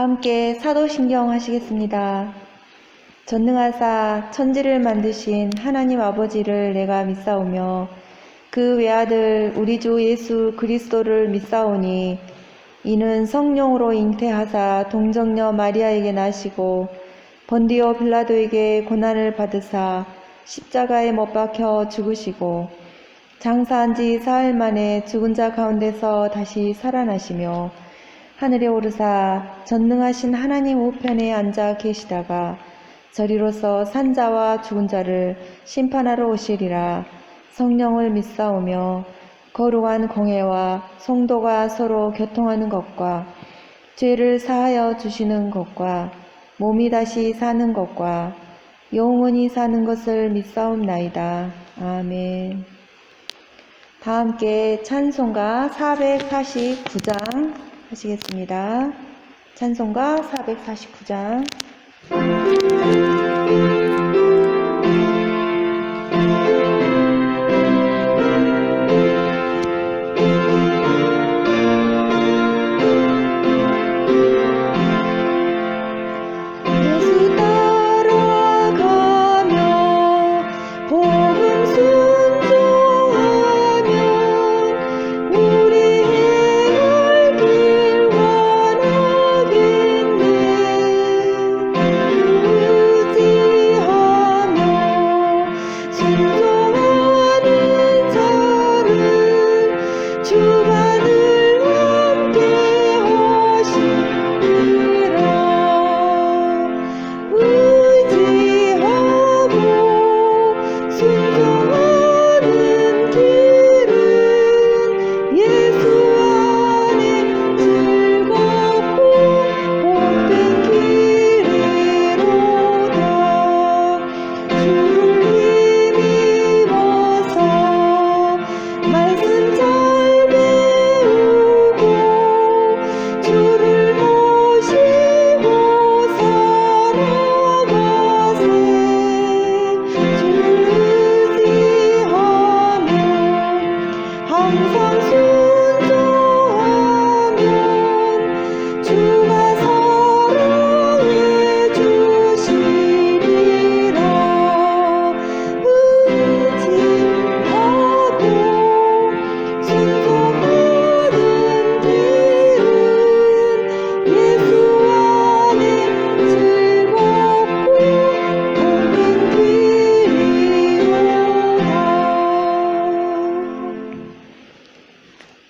다 함께 사도신경 하시겠습니다. 전능하사 천지를 만드신 하나님 아버지를 내가 믿사오며 그 외아들 우리 주 예수 그리스도를 믿사오니 이는 성령으로 잉태하사 동정녀 마리아에게 나시고 본디오 빌라도에게 고난을 받으사 십자가에 못 박혀 죽으시고 장사한 지 사흘 만에 죽은 자 가운데서 다시 살아나시며 하늘에 오르사 전능하신 하나님 우편에 앉아 계시다가 저리로서 산자와 죽은 자를 심판하러 오시리라. 성령을 믿사오며 거룩한 공회와 성도가 서로 교통하는 것과 죄를 사하여 주시는 것과 몸이 다시 사는 것과 영원히 사는 것을 믿사옵나이다. 아멘. 다 함께 찬송가 449장 하시겠습니다. 찬송가 449장.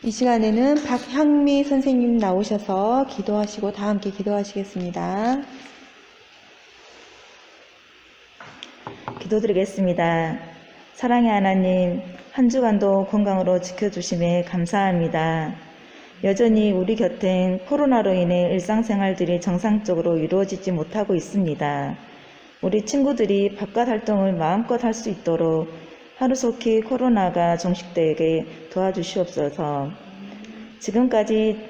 이 시간에는 박향미 선생님 나오셔서 기도하시고 다 함께 기도하시겠습니다. 기도드리겠습니다. 사랑의 하나님, 한 주간도 건강으로 지켜주심에 감사합니다. 여전히 우리 곁엔 코로나로 인해 일상생활들이 정상적으로 이루어지지 못하고 있습니다. 우리 친구들이 바깥 활동을 마음껏 할 수 있도록 하루속히 코로나가 종식되게 도와주시옵소서. 지금까지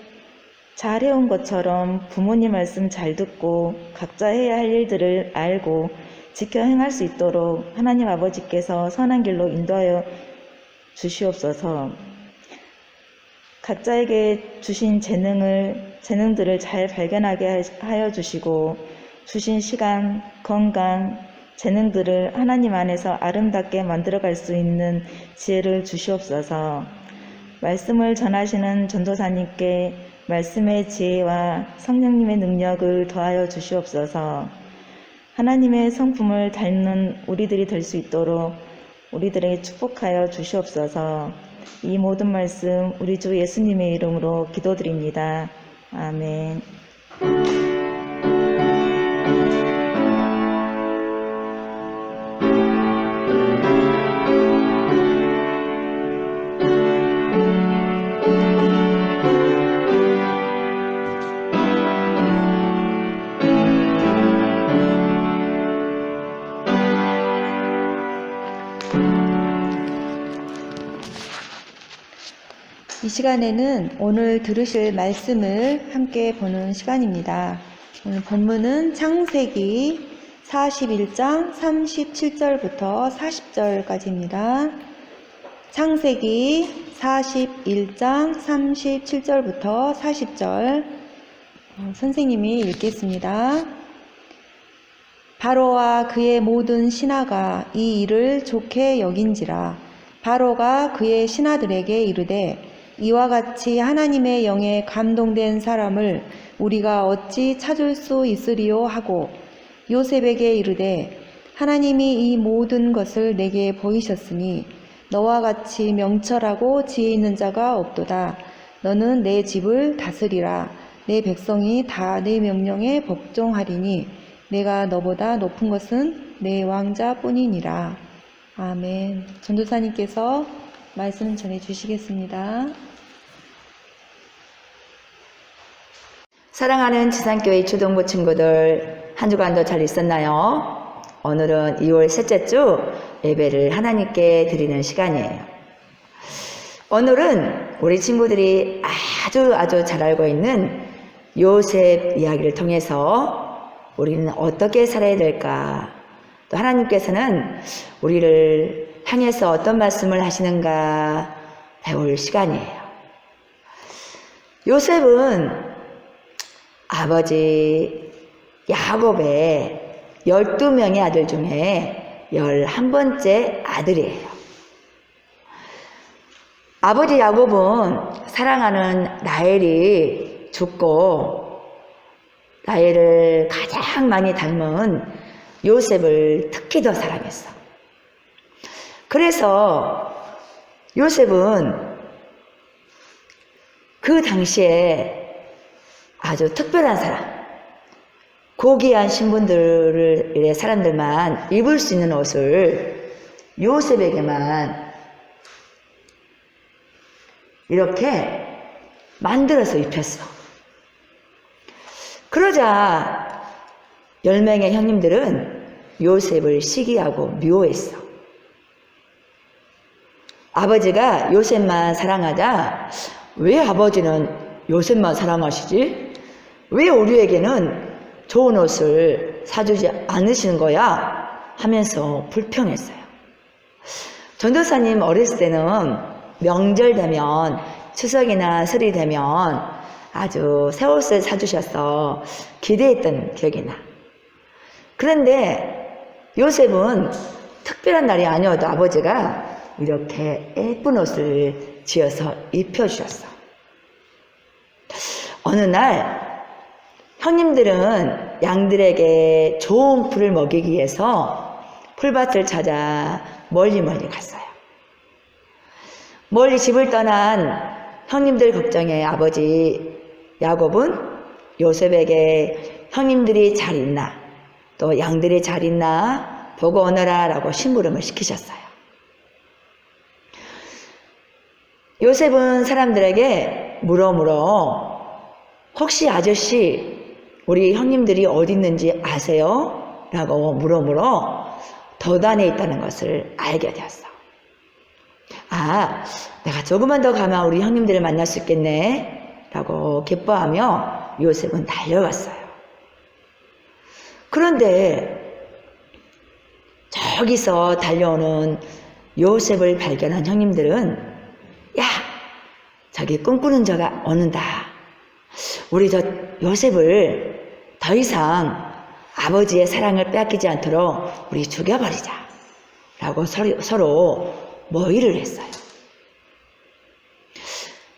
잘해온 것처럼 부모님 말씀 잘 듣고 각자 해야 할 일들을 알고 지켜 행할 수 있도록 하나님 아버지께서 선한 길로 인도하여 주시옵소서. 각자에게 주신 재능들을 잘 발견하게 하여 주시고 주신 시간, 건강, 재능들을 하나님 안에서 아름답게 만들어갈 수 있는 지혜를 주시옵소서. 말씀을 전하시는 전도사님께 말씀의 지혜와 성령님의 능력을 더하여 주시옵소서. 하나님의 성품을 닮는 우리들이 될 수 있도록 우리들에게 축복하여 주시옵소서. 이 모든 말씀 우리 주 예수님의 이름으로 기도드립니다. 아멘. 이 시간에는 오늘 들으실 말씀을 함께 보는 시간입니다. 오늘 본문은 창세기 41장 37절부터 40절까지입니다. 창세기 41장 37절부터 40절 선생님이 읽겠습니다. 바로와 그의 모든 신하가 이 일을 좋게 여긴지라. 바로가 그의 신하들에게 이르되 이와 같이 하나님의 영에 감동된 사람을 우리가 어찌 찾을 수 있으리요 하고 요셉에게 이르되 하나님이 이 모든 것을 내게 보이셨으니 너와 같이 명철하고 지혜 있는 자가 없도다. 너는 내 집을 다스리라. 내 백성이 다 내 명령에 복종하리니 내가 너보다 높은 것은 내 왕자뿐이니라. 아멘. 전도사님께서 말씀 전해 주시겠습니다. 사랑하는 지산교회 초등부 친구들, 한 주간도 잘 있었나요? 오늘은 2월 셋째 주 예배를 하나님께 드리는 시간이에요. 오늘은 우리 친구들이 아주 잘 알고 있는 요셉 이야기를 통해서 우리는 어떻게 살아야 될까, 또 하나님께서는 우리를 향해서 어떤 말씀을 하시는가 배울 시간이에요. 요셉은 아버지 야곱의 12명의 아들 중에 11번째 아들이에요. 아버지 야곱은 사랑하는 라헬이 죽고 라헬을 가장 많이 닮은 요셉을 특히 더 사랑했어. 그래서 요셉은 그 당시에 아주 특별한 사람, 고귀한 신분들의 사람들만 입을 수 있는 옷을 요셉에게만 이렇게 만들어서 입혔어. 그러자 10명의 형님들은 요셉을 시기하고 미워했어. 아버지가 요셉만 사랑하자 왜 아버지는 요셉만 사랑하시지? 왜 우리에게는 좋은 옷을 사주지 않으시는 거야? 하면서 불평했어요. 전도사님 어렸을 때는 명절 되면, 추석이나 설이 되면 아주 새 옷을 사주셔서 기대했던 기억이 나. 그런데 요셉은 특별한 날이 아니어도 아버지가 이렇게 예쁜 옷을 지어서 입혀주셨어. 어느 날 형님들은 양들에게 좋은 풀을 먹이기 위해서 풀밭을 찾아 멀리 갔어요. 멀리 집을 떠난 형님들 걱정에 아버지 야곱은 요셉에게 형님들이 잘 있나, 또 양들이 잘 있나 보고 오너라 라고 심부름을 시키셨어요. 요셉은 사람들에게 물어 혹시 아저씨 우리 형님들이 어디 있는지 아세요? 라고 물어 도단에 있다는 것을 알게 되었어. 아, 내가 조금만 더 가면 우리 형님들을 만날 수 있겠네 라고 기뻐하며 요셉은 달려갔어요. 그런데 저기서 달려오는 요셉을 발견한 형님들은 야, 저기 꿈꾸는 자가 오는다. 우리 저 요셉을 더 이상 아버지의 사랑을 빼앗기지 않도록 우리 죽여버리자 라고 서로 모의를 했어요.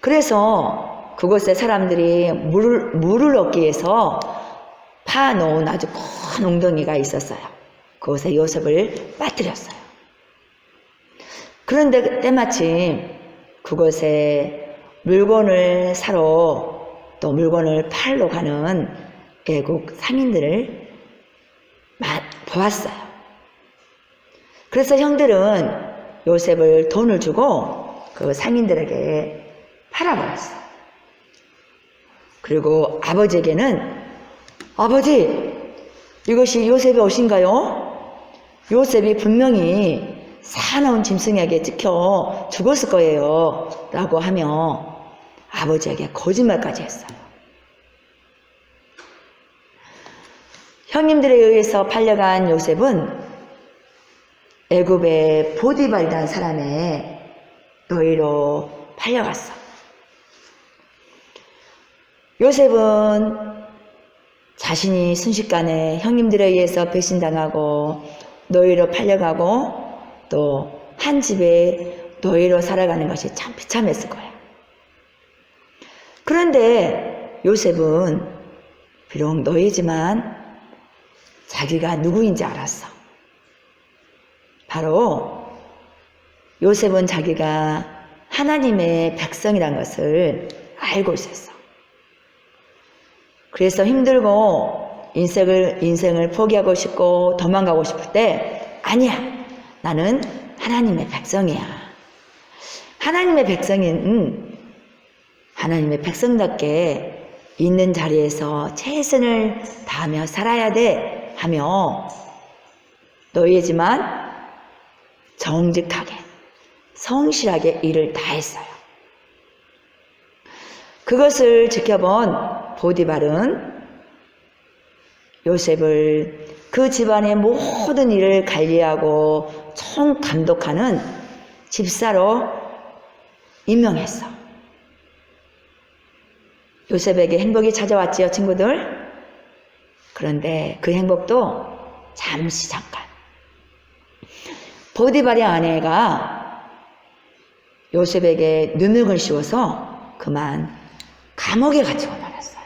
그래서 그곳에 사람들이 물을 얻기 위해서 파놓은 아주 큰 웅덩이가 있었어요. 그곳에 요셉을 빠뜨렸어요. 그런데 때마침 그곳에 물건을 사러 또 물건을 팔러 가는 애국 상인들을 보았어요. 그래서 형들은 요셉을 돈을 주고 그 상인들에게 팔아버렸어요. 그리고 아버지에게는 아버지, 이것이 요셉의 옷인가요? 요셉이 분명히 사나운 짐승에게 찍혀 죽었을 거예요 라고 하며 아버지에게 거짓말까지 했어요. 형님들에 의해서 팔려간 요셉은 애굽의 보디발이라는 사람의 노예로 팔려갔어. 요셉은 자신이 순식간에 형님들에 의해서 배신당하고 노예로 팔려가고 또 한 집에 노예로 살아가는 것이 참 비참했을 거야. 그런데 요셉은 비록 노예지만 자기가 누구인지 알았어. 바로 요셉은 자기가 하나님의 백성이란 것을 알고 있었어. 그래서 힘들고 인생을 포기하고 싶고 도망가고 싶을 때 아니야, 나는 하나님의 백성이야. 하나님의 백성인 하나님의 백성답게 있는 자리에서 최선을 다하며 살아야 돼 하며 노예지만 정직하게 성실하게 일을 다했어요. 그것을 지켜본 보디발은 요셉을 그 집안의 모든 일을 관리하고 총감독하는 집사로 임명했어. 요셉에게 행복이 찾아왔지요, 친구들? 그런데 그 행복도 잠시 잠깐. 보디발의 아내가 요셉에게 누명을 씌워서 그만 감옥에 갇히고 말았어요.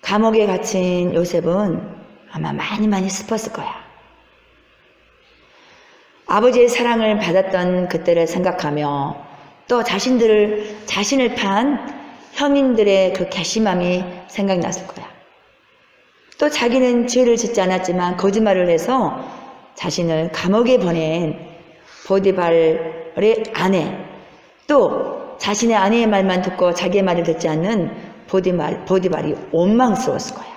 감옥에 갇힌 요셉은 아마 많이 슬펐을 거야. 아버지의 사랑을 받았던 그때를 생각하며 또 자신을 판 형님들의 그 괘씸함이 생각났을 거야. 또 자기는 죄를 짓지 않았지만 거짓말을 해서 자신을 감옥에 보낸 보디발의 아내, 또 자신의 아내의 말만 듣고 자기의 말을 듣지 않는 보디발이 원망스러웠을 거야.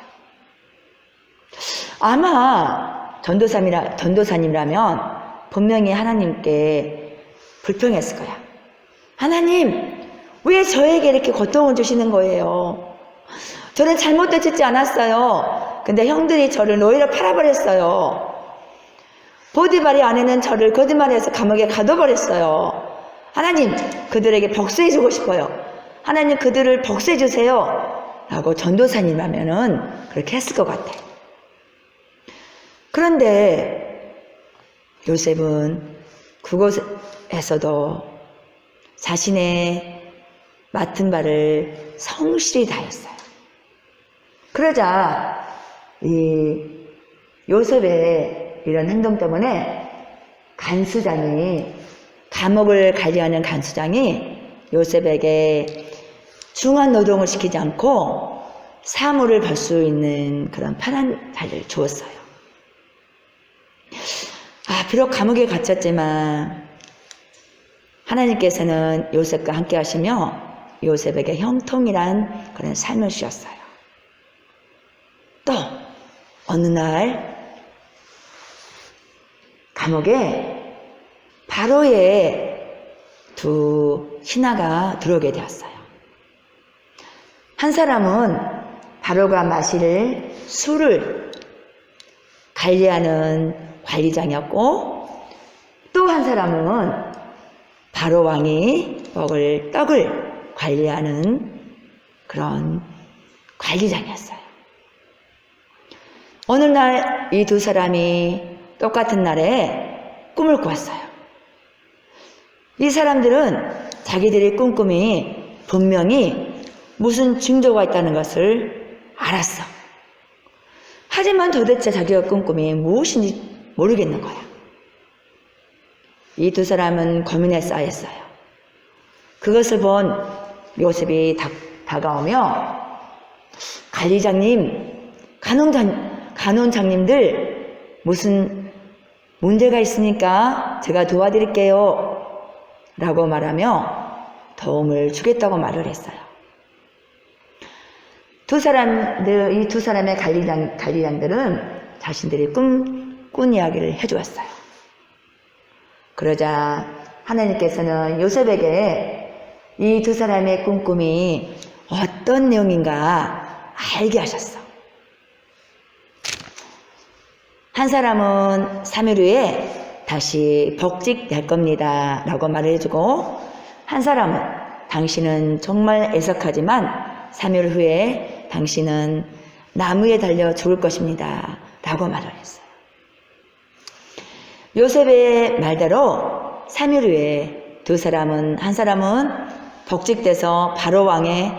아마 전도사님이라면 분명히 하나님께 불평했을 거야. 하나님, 왜 저에게 이렇게 고통을 주시는 거예요? 저는 잘못도 짓지 않았어요. 근데 형들이 저를 노예로 팔아버렸어요. 보디발의 아내는 저를 거짓말해서 감옥에 가둬버렸어요. 하나님, 그들에게 복수해주고 싶어요. 하나님, 그들을 복수해주세요. 라고 전도사님이라면은 그렇게 했을 것 같아. 그런데 요셉은 그곳에서도 자신의 맡은 바를 성실히 다했어요. 그러자 이 요셉의 이런 행동 때문에 감옥을 관리하는 간수장이 요셉에게 중한 노동을 시키지 않고 사물을 벌 수 있는 그런 편한 자리를 주었어요. 비록 감옥에 갇혔지만 하나님께서는 요셉과 함께 하시며 요셉에게 형통이란 그런 삶을 주셨어요. 또 어느 날 감옥에 바로의 두 신하가 들어오게 되었어요. 한 사람은 바로가 마실 술을 관리하는 관리장이었고, 또 한 사람은 바로 왕이 먹을 떡을 관리하는 그런 관리장이었어요. 어느 날 이 두 사람이 똑같은 날에 꿈을 꾸었어요. 이 사람들은 자기들의 꿈꿈이 분명히 무슨 징조가 있다는 것을 알았어. 하지만 도대체 자기가 꾼 꿈이 무엇인지 모르겠는 거야. 이 두 사람은 고민에 쌓였어요. 그것을 본 요셉이 다가오며 관리장님, 간원장님들 무슨 문제가 있으니까 제가 도와드릴게요 라고 말하며 도움을 주겠다고 말을 했어요. 이 두 사람의 관리장들은 자신들이 꾼 이야기를 해주었어요. 그러자 하나님께서는 요셉에게 이 두 사람의 꿈이 어떤 내용인가 알게 하셨어. 한 사람은 3일 후에 다시 복직될 겁니다 라고 말을 해주고, 한 사람은 당신은 정말 애석하지만 3일 후에 당신은 나무에 달려 죽을 것입니다. 라고 말을 했어요. 요셉의 말대로 3일 후에 두 사람은, 한 사람은 복직돼서 바로 왕의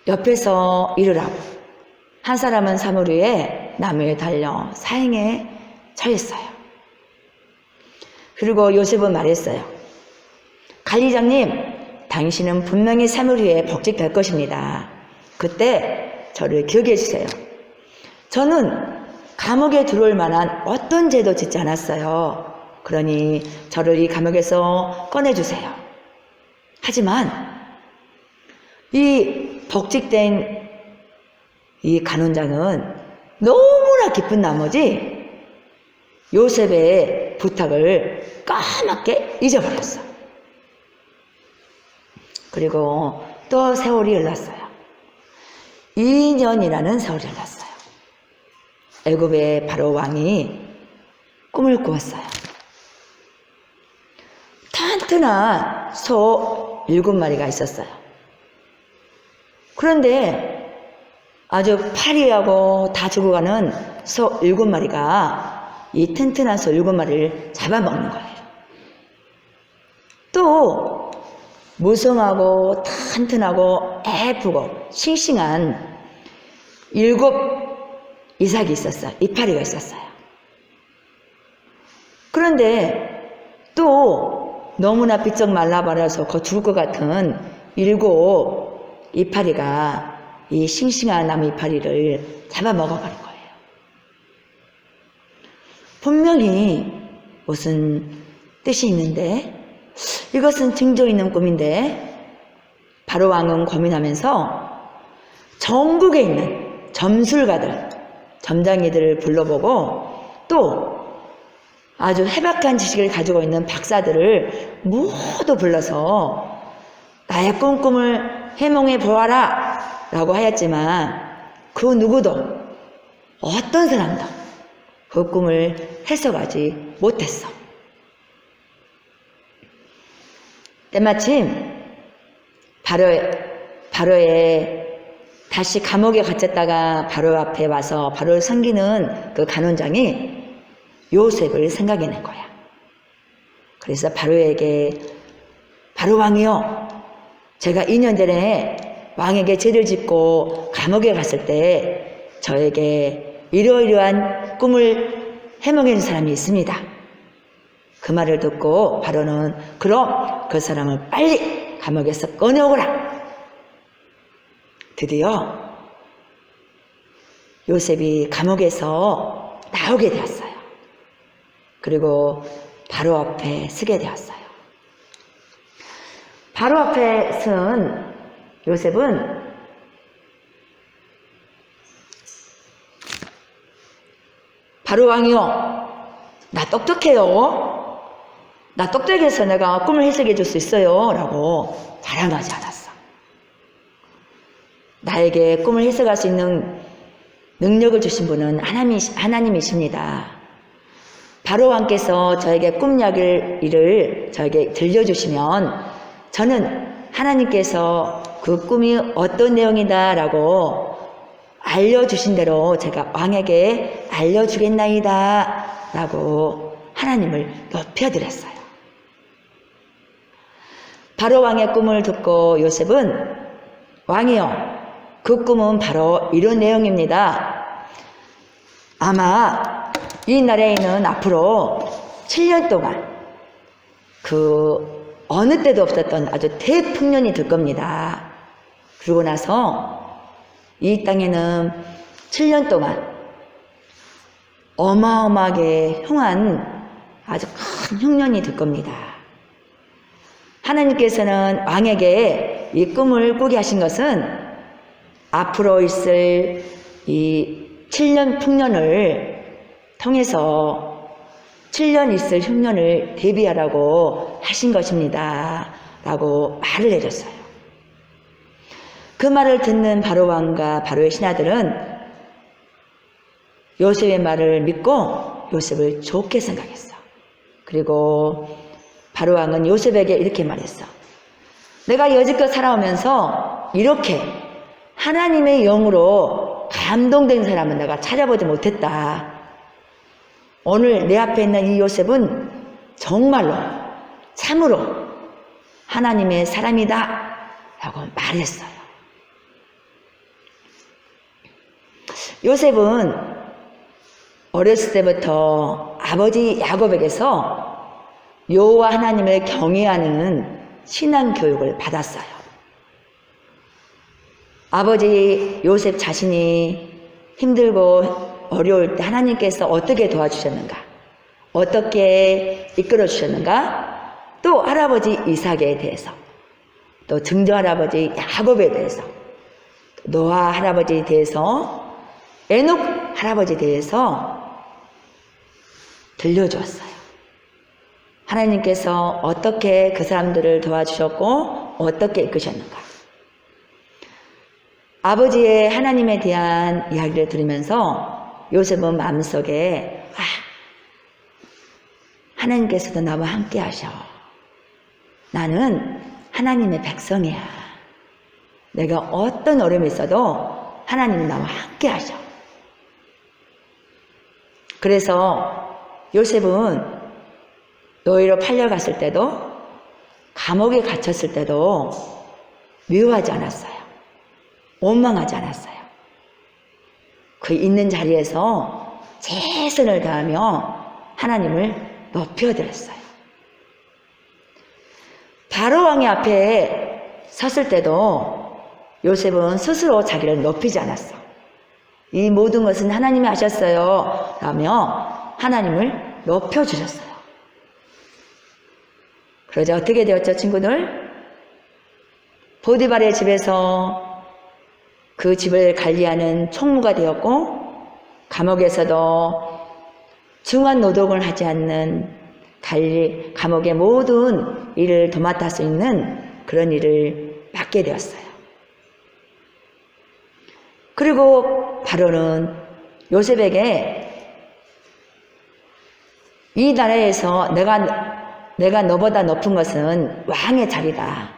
옆에서 일을 하고, 한 사람은 3일 후에 나무에 달려 사형에 처했어요. 그리고 요셉은 말했어요. 관리장님, 당신은 분명히 3일 후에 복직될 것입니다. 그때 저를 기억해 주세요. 저는 감옥에 들어올 만한 어떤 죄도 짓지 않았어요. 그러니 저를 이 감옥에서 꺼내주세요. 하지만 이 복직된 이 간원장은 너무나 기쁜 나머지 요셉의 부탁을 까맣게 잊어버렸어. 그리고 또 세월이 흘렀어요. 2년이라는 세월이 흘렀어요. 애굽의 바로 왕이 꿈을 꾸었어요. 튼튼한 소 7마리가 있었어요. 그런데 아주 파리하고 다 죽어가는 소 7마리가 이 튼튼한 소 7마리를 잡아먹는 거예요. 또 무성하고 튼튼하고 예쁘고 싱싱한 7 이삭이 있었어요. 이파리가 있었어요. 그런데 또 너무나 비쩍 말라버려서 곧 죽을 것 같은 7 이파리가 이 싱싱한 나무 이파리를 잡아먹어버린 거예요. 분명히 무슨 뜻이 있는데, 이것은 징조 있는 꿈인데, 바로 왕은 고민하면서 전국에 있는 점술가들, 점장이들을 불러보고 또 아주 해박한 지식을 가지고 있는 박사들을 모두 불러서 나의 꿈을 해몽해 보아라 라고 하였지만 그 누구도 어떤 사람도 그 꿈을 해석하지 못했어. 때마침 바로에 다시 감옥에 갇혔다가 바로 앞에 와서 바로를 섬기는 그 간원장이 요셉을 생각해낸 거야. 그래서 바로에게, 바로 왕이요, 제가 2년 전에 왕에게 죄를 짓고 감옥에 갔을 때 저에게 이러이러한 꿈을 해몽해 준 사람이 있습니다. 그 말을 듣고 바로는 그럼 그 사람을 빨리 감옥에서 꺼내오거라. 드디어 요셉이 감옥에서 나오게 되었어요. 그리고 바로 앞에 서게 되었어요. 바로 앞에 선 요셉은 바로 왕이요, 나 똑똑해요. 나 똑똑해서 내가 꿈을 해석해 줄 수 있어요. 라고 자랑하지 않았어. 나에게 꿈을 해석할 수 있는 능력을 주신 분은 하나님이십니다. 바로 왕께서 저에게 꿈 이야기를 저에게 들려주시면 저는 하나님께서 그 꿈이 어떤 내용이다 라고 알려주신 대로 제가 왕에게 알려주겠나이다 라고 하나님을 높여드렸어요. 바로 왕의 꿈을 듣고 요셉은 왕이요, 그 꿈은 바로 이런 내용입니다. 아마 이 나라에는 앞으로 7년 동안 그 어느 때도 없었던 아주 대풍년이 들 겁니다. 그러고 나서 이 땅에는 7년 동안 어마어마하게 흉한 아주 큰 흉년이 들 겁니다. 하나님께서는 왕에게 이 꿈을 꾸게 하신 것은 앞으로 있을 이 7년 풍년을 통해서 7년 있을 흉년을 대비하라고 하신 것입니다. 라고 말을 해줬어요. 그 말을 듣는 바로 왕과 바로의 신하들은 요셉의 말을 믿고 요셉을 좋게 생각했어. 그리고 바로 왕은 요셉에게 이렇게 말했어. 내가 여지껏 살아오면서 이렇게 하나님의 영으로 감동된 사람은 내가 찾아보지 못했다. 오늘 내 앞에 있는 이 요셉은 정말로 참으로 하나님의 사람이다 라고 말했어요. 요셉은 어렸을 때부터 아버지 야곱에게서 여호와 하나님을 경외하는 신앙 교육을 받았어요. 아버지 요셉 자신이 힘들고 어려울 때 하나님께서 어떻게 도와주셨는가, 어떻게 이끌어 주셨는가, 또 할아버지 이삭에 대해서, 또 증조 할아버지 야곱에 대해서, 노아 할아버지에 대해서, 에녹 할아버지에 대해서 들려주었어요. 하나님께서 어떻게 그 사람들을 도와주셨고 어떻게 이끄셨는가. 아버지의 하나님에 대한 이야기를 들으면서 요셉은 마음속에 하나님께서도 나와 함께 하셔. 나는 하나님의 백성이야. 내가 어떤 어려움이 있어도 하나님이 나와 함께 하셔. 그래서 요셉은 노예로 팔려갔을 때도, 감옥에 갇혔을 때도 미워하지 않았어요. 원망하지 않았어요. 그 있는 자리에서 최선을 다하며 하나님을 높여드렸어요. 바로왕의 앞에 섰을 때도 요셉은 스스로 자기를 높이지 않았어. 이 모든 것은 하나님이 하셨어요 라며 하나님을 높여주셨어요. 그러자 어떻게 되었죠, 친구들? 보디발의 집에서 그 집을 관리하는 총무가 되었고, 감옥에서도 중한 노동을 하지 않는 감옥의 모든 일을 도맡을 수 있는 그런 일을 맡게 되었어요. 그리고 바로는 요셉에게 이 나라에서 내가 너보다 높은 것은 왕의 자리다.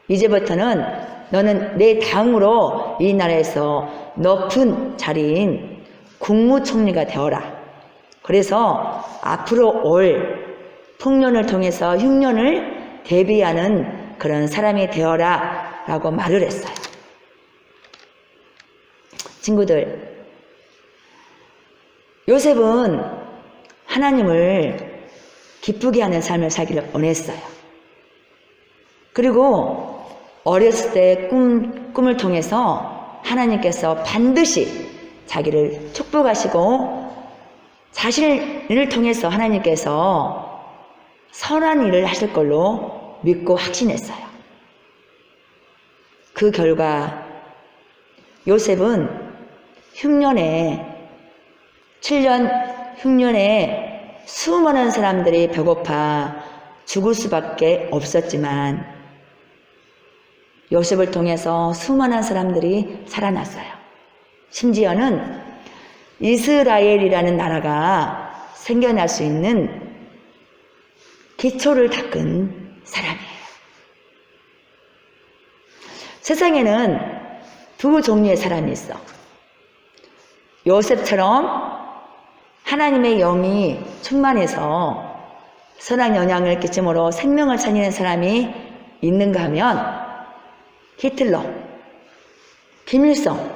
이제부터는 너는 내 다음으로 이 나라에서 높은 자리인 국무총리가 되어라. 그래서 앞으로 올 풍년을 통해서 흉년을 대비하는 그런 사람이 되어라 라고 말을 했어요. 친구들, 요셉은 하나님을 기쁘게 하는 삶을 살기를 원했어요. 그리고 어렸을 때 꿈을 통해서 하나님께서 반드시 자기를 축복하시고 자신을 통해서 하나님께서 선한 일을 하실 걸로 믿고 확신했어요. 그 결과 요셉은 7년 흉년에 수많은 사람들이 배고파 죽을 수밖에 없었지만 요셉을 통해서 수많은 사람들이 살아났어요. 심지어는 이스라엘이라는 나라가 생겨날 수 있는 기초를 닦은 사람이에요. 세상에는 두 종류의 사람이 있어. 요셉처럼 하나님의 영이 충만해서 선한 영향을 끼침으로 생명을 살리는 사람이 있는가 하면 히틀러, 김일성,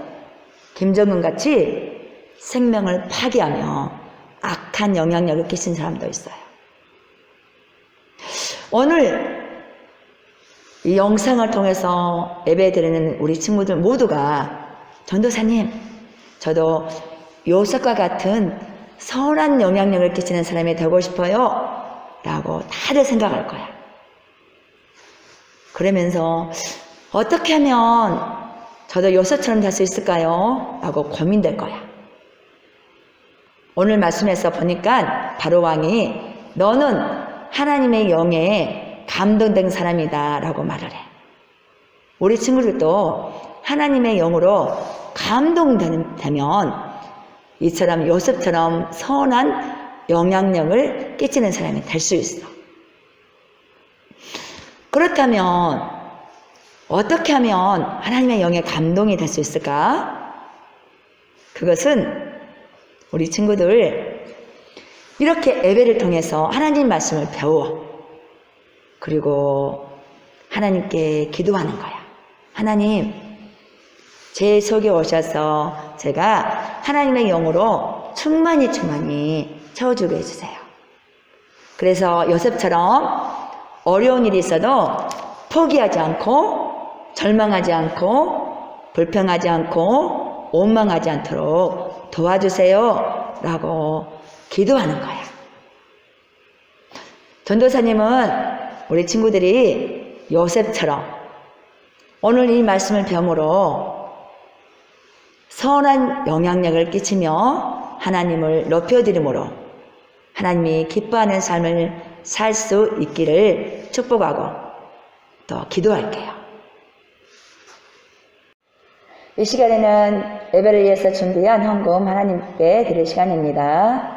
김정은 같이 생명을 파괴하며 악한 영향력을 끼친 사람도 있어요. 오늘 이 영상을 통해서 예배드리는 우리 친구들 모두가 전도사님, 저도 요셉과 같은 선한 영향력을 끼치는 사람이 되고 싶어요 라고 다들 생각할 거야. 그러면서 어떻게 하면 저도 요셉처럼 될 수 있을까요? 라고 고민될 거야. 오늘 말씀에서 보니까 바로왕이 너는 하나님의 영에 감동된 사람이다 라고 말을 해. 우리 친구들도 하나님의 영으로 감동되면 이처럼 요셉처럼 선한 영향력을 끼치는 사람이 될 수 있어. 그렇다면 어떻게 하면 하나님의 영에 감동이 될 수 있을까? 그것은 우리 친구들 이렇게 예배를 통해서 하나님 말씀을 배워. 그리고 하나님께 기도하는 거야. 하나님, 제 속에 오셔서 제가 하나님의 영으로 충만히 채워주게 해주세요. 그래서 요셉처럼 어려운 일이 있어도 포기하지 않고 절망하지 않고 불평하지 않고 원망하지 않도록 도와주세요 라고 기도하는 거야. 전도사님은 우리 친구들이 요셉처럼 오늘 이 말씀을 배움으로 선한 영향력을 끼치며 하나님을 높여드림으로 하나님이 기뻐하는 삶을 살 수 있기를 축복하고 또 기도할게요. 이 시간에는 예배를 위해서 준비한 헌금 하나님께 드릴 시간입니다.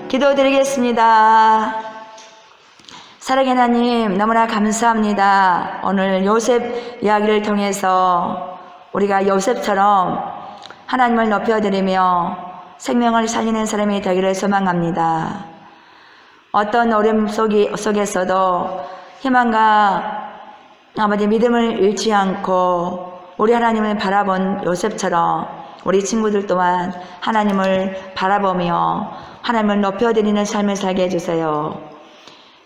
기도드리겠습니다. 사랑의 하나님, 너무나 감사합니다. 오늘 요셉 이야기를 통해서 우리가 요셉처럼 하나님을 높여드리며 생명을 살리는 사람이 되기를 소망합니다. 어떤 어려움 속에서도 희망과 아버지 믿음을 잃지 않고 우리 하나님을 바라본 요셉처럼 우리 친구들 또한 하나님을 바라보며 하나님을 높여드리는 삶을 살게 해주세요.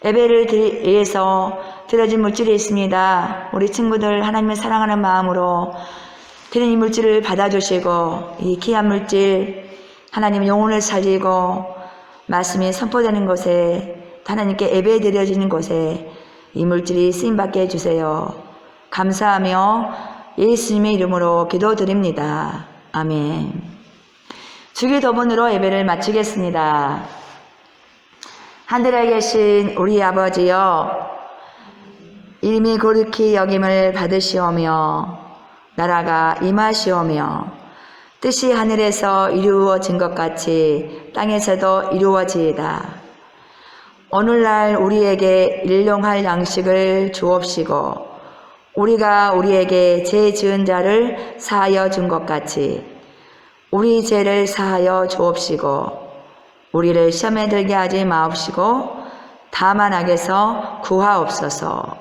예배를 위해서 드려진 물질이 있습니다. 우리 친구들 하나님을 사랑하는 마음으로 드린 이 물질을 받아주시고 이 귀한 물질 하나님의 영혼을 살리고 말씀이 선포되는 곳에 하나님께 예배 드려지는 곳에 이 물질이 쓰임받게 해주세요. 감사하며 예수님의 이름으로 기도드립니다. 아멘. 주기도문으로 예배를 마치겠습니다. 하늘에 계신 우리 아버지여, 이름이 거룩히 여김을 받으시오며 나라가 임하시오며 뜻이 하늘에서 이루어진 것 같이 땅에서도 이루어지이다. 오늘날 우리에게 일용할 양식을 주옵시고 우리가 우리에게 죄 지은 자를 사하여 준 것 같이 우리 죄를 사하여 주옵시고 우리를 시험에 들게 하지 마옵시고 다만 악에서 구하옵소서.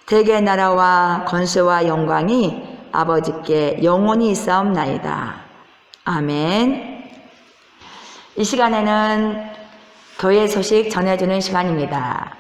대개 나라와 권세와 영광이 아버지께 영원히 있사옵나이다. 아멘. 이 시간에는 교회 소식 전해주는 시간입니다.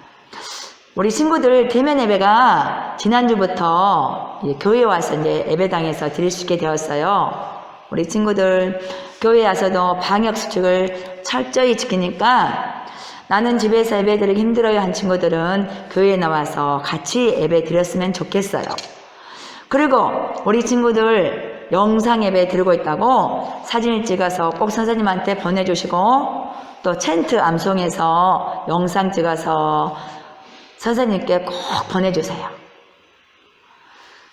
우리 친구들 대면 예배가 지난주부터 교회에 와서 이제 예배당에서 드릴 수 있게 되었어요. 우리 친구들 교회에 와서도 방역 수칙을 철저히 지키니까 나는 집에서 예배 드리기 힘들어요 한 친구들은 교회에 나와서 같이 예배 드렸으면 좋겠어요. 그리고 우리 친구들 영상 예배 드리고 있다고 사진을 찍어서 꼭 선생님한테 보내주시고 또 텐트 암송해서 영상 찍어서 선생님께 꼭 보내주세요.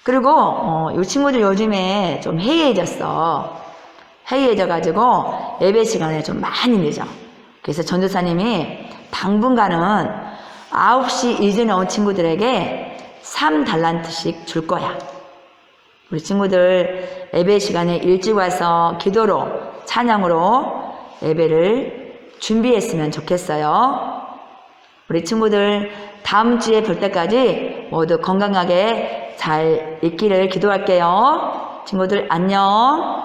그리고 이 친구들 요즘에 좀 해이해져가지고 예배 시간에 좀 많이 늦어. 그래서 전도사님이 당분간은 9시 이전에 온 친구들에게 3달란트씩 줄 거야. 우리 친구들 예배 시간에 일찍 와서 기도로 찬양으로 예배를 준비했으면 좋겠어요. 우리 친구들 다음 주에 볼 때까지 모두 건강하게 잘 있기를 기도할게요. 친구들 안녕.